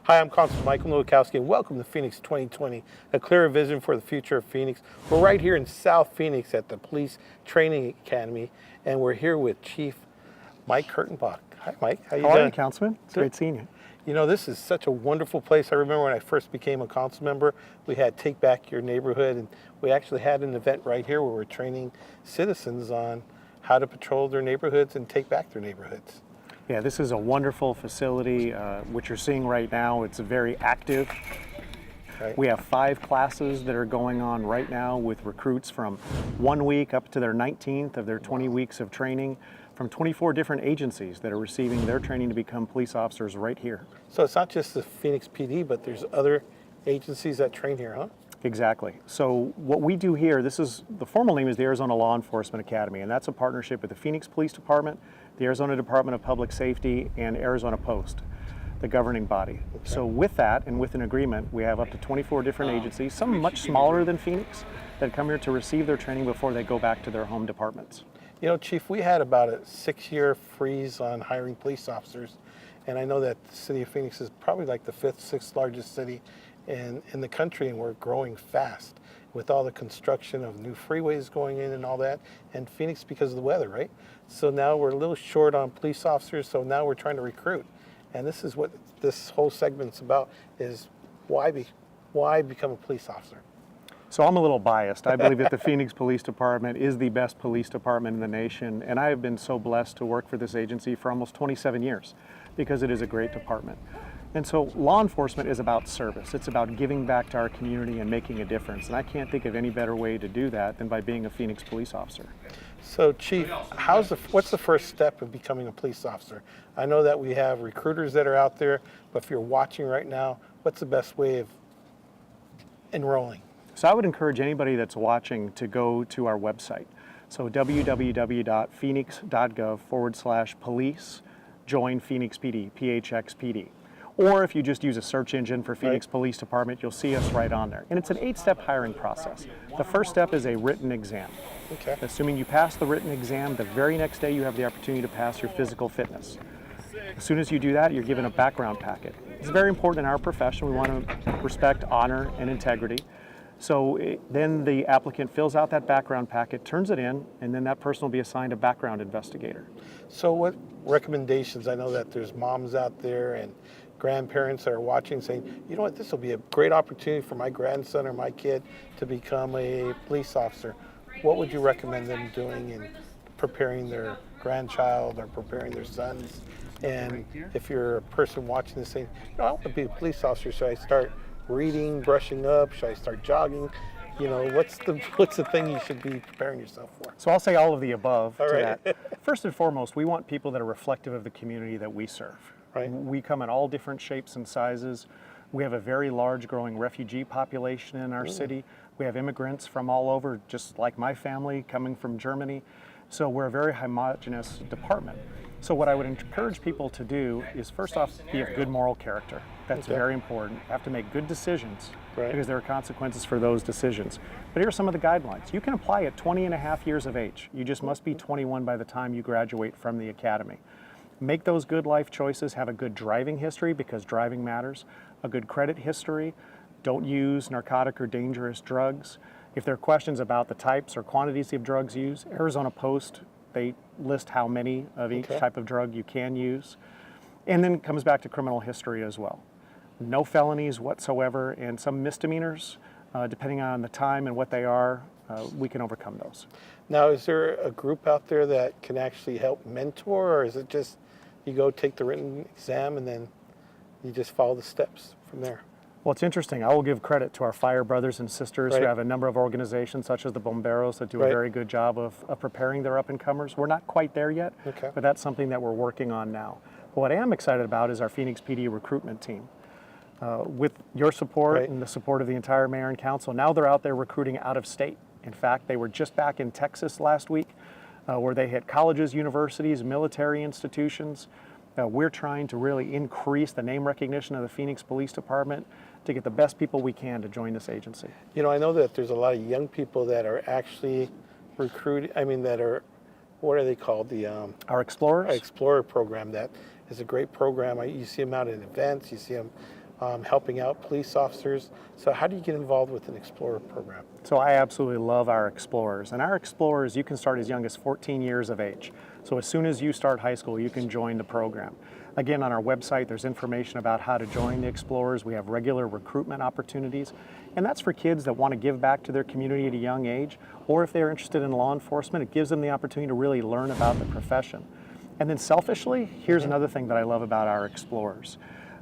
Hi, I'm Constable Michael Nowakowski, and welcome to Phoenix 2020, a clearer vision for the future of Phoenix. We're right here in South Phoenix at the Police Training Academy, and we're here with Chief Mike Kurtenbach. Hi, Mike. How you doing? How are you, Councilman? It's great seeing you. You know, this is such a wonderful place. I remember when I first became a council member, we had Take Back Your Neighborhood, and we actually had an event right here where we're training citizens on how to patrol their neighborhoods and take back their neighborhoods. Yeah, this is a wonderful facility. What you're seeing right now, it's very active. Right. We have 5 classes that are going on right now with recruits from 1 week up to their 19th of their 20 weeks of training from 24 different agencies that are receiving their training to become police officers right here. So it's not just the Phoenix PD, but there's other agencies that train here, huh? Exactly. So what we do here, the formal name is the Arizona Law Enforcement Academy, and that's a partnership with the Phoenix Police Department, the Arizona Department of Public Safety, and Arizona Post, the governing body. Okay. So with that, and with an agreement, we have up to 24 different agencies, some much smaller than Phoenix, that come here to receive their training before they go back to their home departments. You know, Chief, we had about a 6-year freeze on hiring police officers, and I know that the city of Phoenix is probably like the 5th, 6th largest city in the country, and we're growing fast with all the construction of new freeways going in and all that, and Phoenix because of the weather, right? So now we're a little short on police officers, so now we're trying to recruit. And this is what this whole segment's about, is why become a police officer? So I'm a little biased. I believe that the Phoenix Police Department is the best police department in the nation, and I have been so blessed to work for this agency for almost 27 years because it is a great department. And so law enforcement is about service. It's about giving back to our community and making a difference. And I can't think of any better way to do that than by being a Phoenix police officer. So Chief, what's the first step of becoming a police officer? I know that we have recruiters that are out there, but if you're watching right now, what's the best way of enrolling? So I would encourage anybody that's watching to go to our website. So www.phoenix.gov/police join Phoenix PD, PHXPD. Or if you just use a search engine for Phoenix Police Department, you'll see us right on there. And it's an 8-step hiring process. The first step is a written exam. Okay. Assuming you pass the written exam, the very next day you have the opportunity to pass your physical fitness. As soon as you do that, you're given a background packet. It's very important in our profession. We want to respect honor and integrity. So then the applicant fills out that background packet, turns it in, and then that person will be assigned a background investigator. So what recommendations, I know that there's moms out there and grandparents that are watching saying, you know what, this will be a great opportunity for my grandson or my kid to become a police officer. What would you recommend them doing in preparing their grandchild or preparing their sons? And if you're a person watching this saying, you know, I want to be a police officer, should I start reading, brushing up? Should I start jogging? You know, what's the thing you should be preparing yourself for? So I'll say all of the above all to right. that. First and foremost, we want people that are reflective of the community that we serve. Right. We come in all different shapes and sizes. We have a very large growing refugee population in our city. We have immigrants from all over, just like my family coming from Germany. So we're a very homogeneous department. So what I would encourage people to do is first off, be of good moral character. That's very important. You have to make good decisions because there are consequences for those decisions. But here are some of the guidelines. You can apply at 20.5 years of age. You just must be 21 by the time you graduate from the academy. Make those good life choices, have a good driving history because driving matters, a good credit history, don't use narcotic or dangerous drugs. If there are questions about the types or quantities of drugs used, Arizona Post, they list how many of each type of drug you can use. And then it comes back to criminal history as well. No felonies whatsoever and some misdemeanors, depending on the time and what they are, we can overcome those. Now, is there a group out there that can actually help mentor, or is it just you go take the written exam and then you just follow the steps from there? Well, it's interesting. I will give credit to our fire brothers and sisters who have a number of organizations such as the Bomberos that do a very good job of preparing their up-and-comers. We're not quite there yet, but that's something that we're working on now. But what I am excited about is our Phoenix PD recruitment team. With your support and the support of the entire mayor and council, now they're out there recruiting out of state. In fact, they were just back in Texas last week where they hit colleges, universities, military institutions. We're trying to really increase the name recognition of the Phoenix Police Department to get the best people we can to join this agency. You know, I know that there's a lot of young people that are actually recruited, that are, what are they called? Our Explorers? Our Explorer program, that is a great program. You see them out at events, you see them helping out police officers. So how do you get involved with an Explorer program? So I absolutely love our Explorers. And our Explorers, you can start as young as 14 years of age. So as soon as you start high school, you can join the program. Again, on our website, there's information about how to join the Explorers. We have regular recruitment opportunities. And that's for kids that want to give back to their community at a young age, or if they're interested in law enforcement, it gives them the opportunity to really learn about the profession. And then selfishly, here's another thing that I love about our Explorers.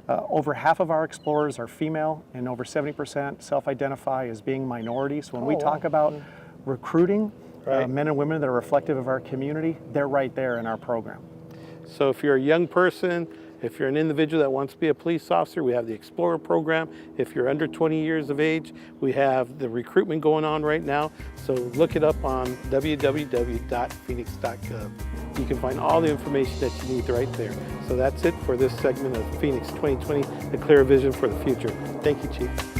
Over half of our Explorers are female, and over 70% self-identify as being minorities. So when we talk about recruiting men and women that are reflective of our community, they're right there in our program. So if you're a young person, if you're an individual that wants to be a police officer, we have the Explorer program. If you're under 20 years of age, we have the recruitment going on right now. So look it up on www.phoenix.gov. You can find all the information that you need right there. So that's it for this segment of Phoenix 2020, the clear vision for the future. Thank you, Chief.